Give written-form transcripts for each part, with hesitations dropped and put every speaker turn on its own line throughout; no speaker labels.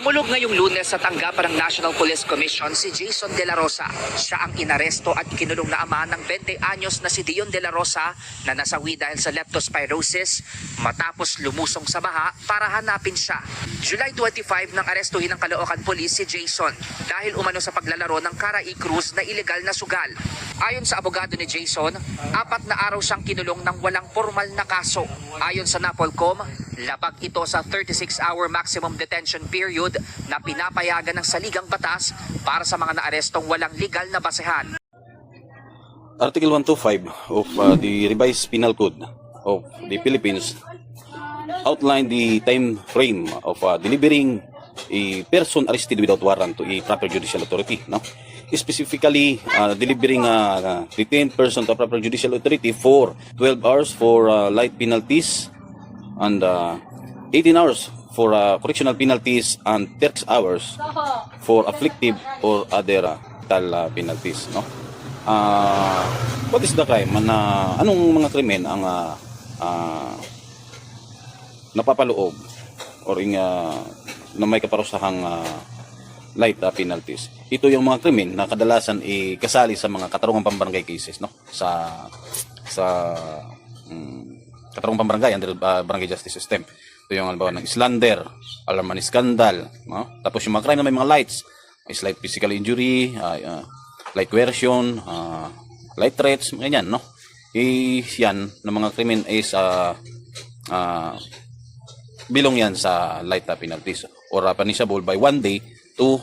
Dumulog ngayong Lunes sa tanggapan ng National Police Commission si Jason De La Rosa. Siya ang inaresto at ikinulong na ama ng 20 anyos na si Dion De La Rosa na nasawi dahil sa leptospirosis matapos lumusong sa baha para hanapin siya. July 25 nang arestuhin ng Caloocan Police si Jason dahil umano sa paglalaro ng Karai Cruz na ilegal na sugal. Ayon sa abogado ni Jason, 4 na araw siyang kinulong ng walang formal na kaso. Ayon sa NAPOLCOM, labag ito sa 36-hour maximum detention period na pinapayagan ng saligang batas para sa mga naarestong walang legal na basehan.
Article 125 of the Revised Penal Code of the Philippines outline the time frame of delivering a person arrested without warrant to a proper judicial authority. No? Specifically, delivering a detained person to a proper judicial authority for 12 hours for light penalties and 18 hours for correctional penalties and 30 hours for afflictive or other penalties. No? What is the crime? Anong mga krimen ang napapaloob or na may kaparusahang light penalties? Ito yung mga krimen na kadalasan kasali sa mga katarungang pambarangay cases, no? Sa katarungang pambarangay under barangay justice system. Ito yung halimbawa ng slander, alarm and scandal, no? Tapos yung mga crime na may mga lights, slight physical injury, light coercion, light threats, ganyan, no? Yan na mga krimen is bilong yan sa light penalties or punishable by 1 day to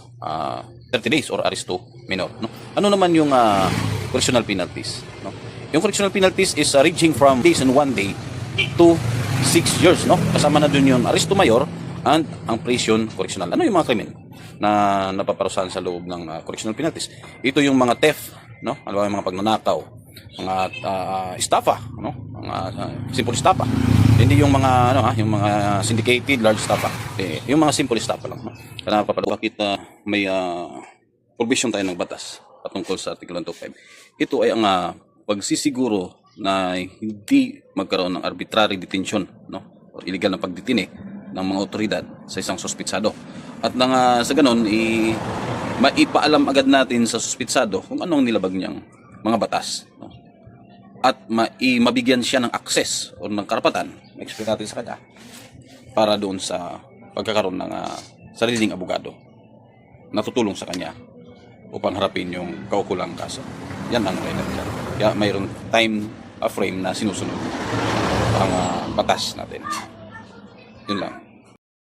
30 days or arresto minor, no? Ano naman yung correctional penalties, no? Yung correctional penalties is ranging from days and 1 day to 6 years, no? Kasama na dun yung arresto mayor and ang prison correctional. Ano yung mga krimen na napaparusahan sa loob ng correctional penalties? Ito yung mga theft, no? Ano yung mga pagnanakaw, mga estafa, no? Mga simple estafa. Hindi yung mga yung mga syndicated large estafa. Yung mga simple estafa lang, no? Kana bakit may provision tayo ng batas patungkol sa Article 125. Ito ay ang pagsisiguro na hindi magkaroon ng arbitrary detention, no? O illegal na pagdetine ng mga otoridad sa isang suspitsado. At sa ganun, maipaalam agad natin sa suspitsado kung anong nilabag niyang mga batas, no? At mabigyan siya ng access o ng karapatan, ma-explain natin sa kanya, para doon sa pagkakaroon ng sariling abogado na tutulong sa kanya upang harapin yung kaukulang kaso. Yan ang kailan dyan. Kaya mayroon time frame na sinusunod ang batas natin. Yun lang.